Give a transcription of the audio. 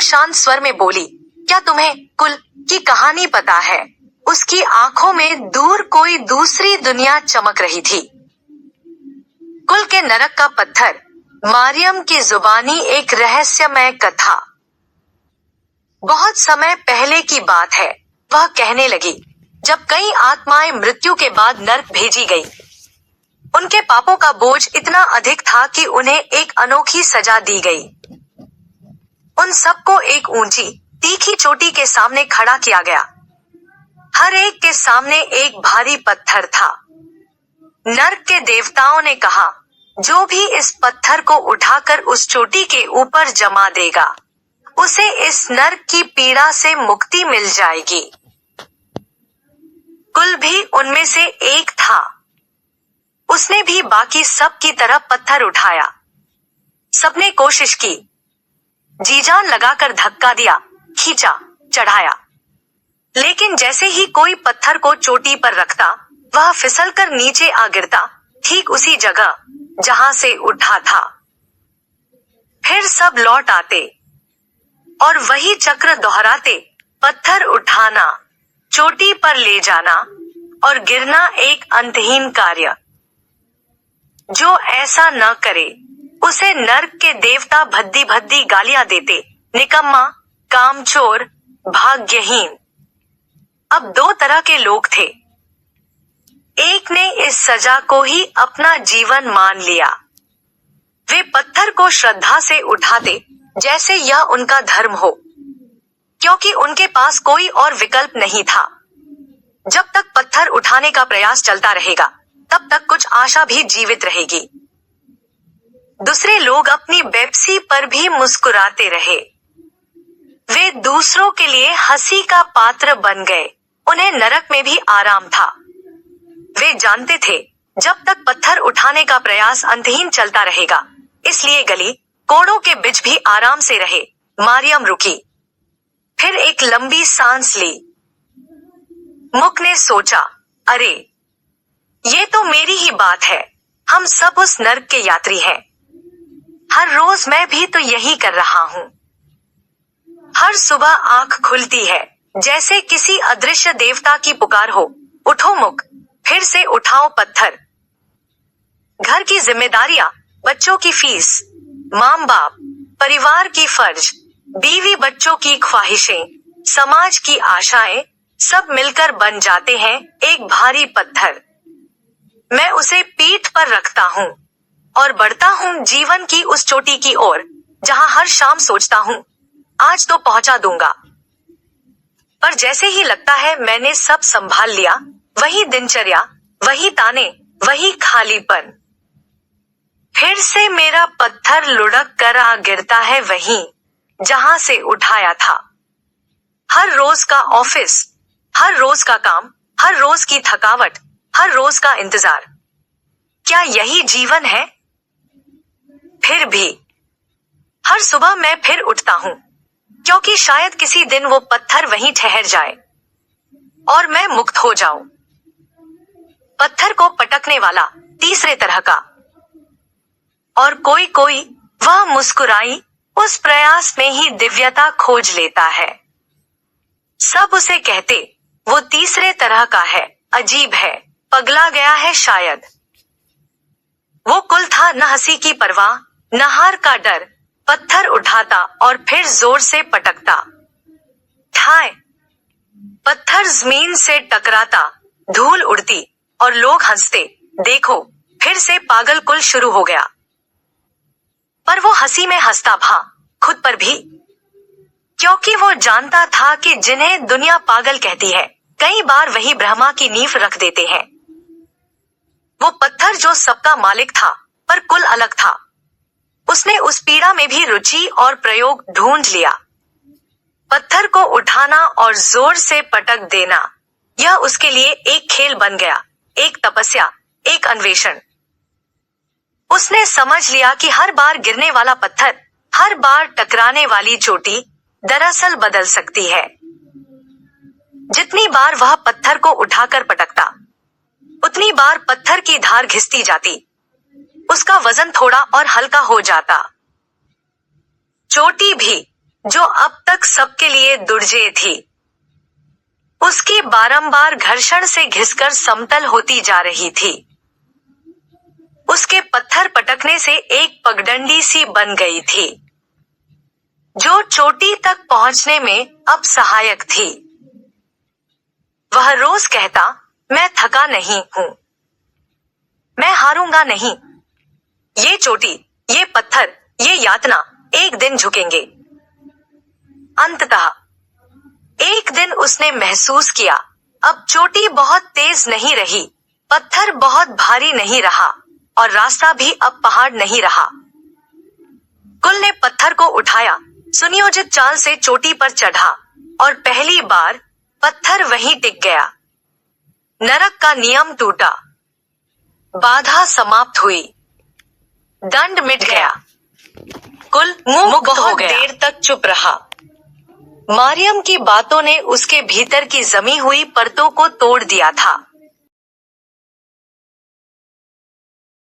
शांत स्वर में बोली, क्या तुम्हें कुल की कहानी पता है? उसकी आंखों में दूर कोई दूसरी दुनिया चमक रही थी। कुल के नरक का पत्थर, मारियम की जुबानी एक रहस्यमय कथा। बहुत समय पहले की बात है, वह कहने लगी, जब कई आत्माएं मृत्यु के बाद नर्क भेजी गई। उनके पापों का बोझ इतना अधिक था कि उन्हें एक अनोखी सजा दी गई। उन सबको एक ऊंची, तीखी चोटी के सामने खड़ा किया गया। हर एक के सामने एक भारी पत्थर था। नर्क के देवताओं ने कहा, जो भी इस पत्थर को उठाकर उस चोटी के ऊपर जमा देगा, उसे इस नर्क की पीड़ा से मुक्ति मिल जाएगी। कुल भी उनमें से एक था। उसने भी बाकी सब की तरह पत्थर उठाया। सबने कोशिश की, जी-जान लगाकर धक्का दिया, खींचा, चढ़ाया। लेकिन जैसे ही कोई पत्थर को चोटी पर रखता, वह फिसलकर नीचे आ गिरता, ठीक उसी जगह जहां से उठा था। फिर सब लौट आते और वही चक्र दोहराते, पत्थर उठाना, चोटी पर ले जाना और गिरना, एक अंतहीन कार्य। जो ऐसा न करे, उसे नर्क के देवता भद्दी भद्दी गालियां देते, निकम्मा, कामचोर, भाग्यहीन। अब दो तरह के लोग थे। एक ने इस सजा को ही अपना जीवन मान लिया। वे पत्थर को श्रद्धा से उठाते, जैसे यह उनका धर्म हो, क्योंकि उनके पास कोई और विकल्प नहीं था। जब तक पत्थर उठाने का प्रयास चलता रहेगा, तब तक कुछ आशा भी जीवित रहेगी। दूसरे लोग अपनी बेपसी पर भी मुस्कुराते रहे। वे दूसरों के लिए हंसी का पात्र बन गए। उन्हें नरक में भी आराम था। वे जानते थे, जब तक पत्थर उठाने का प्रयास अंतहीन चलता रहेगा, इसलिए गली कोड़ों के बीच भी आराम से रहे। मारियम रुकी, फिर एक लंबी सांस ली। मुक ने सोचा, अरे, ये तो मेरी ही बात है। हम सब उस नर्क के यात्री हैं। हर रोज मैं भी तो यही कर रहा हूँ। हर सुबह आंख खुलती है, जैसे किसी अदृश्य देवता की पुकार हो, उठो मुक, फिर से उठाओ पत्थर। घर की जिम्मेदारियां, बच्चों की फीस, माँ बाप, परिवार की फर्ज, बीवी बच्चों की ख्वाहिशें, समाज की आशाएं, सब मिलकर बन जाते हैं एक भारी पत्थर। मैं उसे पीठ पर रखता हूँ और बढ़ता हूँ जीवन की उस चोटी की ओर, जहाँ हर शाम सोचता हूँ, आज तो पहुंचा दूंगा। पर जैसे ही लगता है मैंने सब संभाल लिया, वही दिनचर्या, वही ताने, वही खालीपन। फिर से मेरा पत्थर लुढ़क कर आ गिरता है वहीं, जहां से उठाया था। हर रोज का ऑफिस, हर रोज का काम, हर रोज की थकावट, हर रोज का इंतजार। क्या यही जीवन है? फिर भी हर सुबह मैं फिर उठता हूँ, क्योंकि शायद किसी दिन वो पत्थर वहीं ठहर जाए और मैं मुक्त हो जाऊं। पत्थर को पटकने वाला तीसरे तरह का। और कोई कोई, वह मुस्कुराई, उस प्रयास में ही दिव्यता खोज लेता है। सब उसे कहते, वो तीसरे तरह का है, अजीब है, पगला गया है शायद। वो कुल था, न हंसी की परवाह, न हार का डर, पत्थर उठाता और फिर जोर से पटकता। ठाए, पत्थर जमीन से टकराता, धूल उड़ती और लोग हंसते, देखो, फिर से पागल कुल शुरू हो गया। पर वो हंसी में हंसता था, खुद पर भी, क्योंकि वो जानता था कि जिन्हें दुनिया पागल कहती है, कई बार वही ब्रह्मा की नींव रख देते हैं। वो पत्थर जो सबका मालिक था, पर कुल अलग था। उसने उस पीड़ा में भी रुचि और प्रयोग ढूंढ लिया। पत्थर को उठाना और जोर से पटक देना, यह उसके लिए एक खेल बन गया, एक तपस्या, एक अन्वेषण। उसने समझ लिया कि हर बार गिरने वाला पत्थर, हर बार टकराने वाली चोटी, दरअसल बदल सकती है। जितनी बार वह पत्थर को उठाकर पटकता, उतनी बार पत्थर की धार घिसती जाती, उसका वजन थोड़ा और हल्का हो जाता। चोटी भी जो अब तक सबके लिए दुर्जय थी। उसकी बारंबार घर्षण से घिसकर समतल होती जा रही थी। उसके पत्थर पटकने से एक पगडंडी सी बन गई थी, जो चोटी तक पहुंचने में अब सहायक थी। वह रोज कहता, मैं थका नहीं हूं, मैं हारूंगा नहीं। ये चोटी, ये पत्थर, ये यातना एक दिन झुकेंगे। अंततः एक दिन उसने महसूस किया, अब चोटी बहुत तेज नहीं रही, पत्थर बहुत भारी नहीं रहा और रास्ता भी अब पहाड़ नहीं रहा। कुल ने पत्थर को उठाया, सुनियोजित चाल से चोटी पर चढ़ा और पहली बार पत्थर वहीं टिक गया। नरक का नियम टूटा, बाधा समाप्त हुई, दंड मिट गया। कुल मुक्त हो गया। देर तक चुप रहा। मारियम की बातों ने उसके भीतर की जमी हुई परतों को तोड़ दिया था।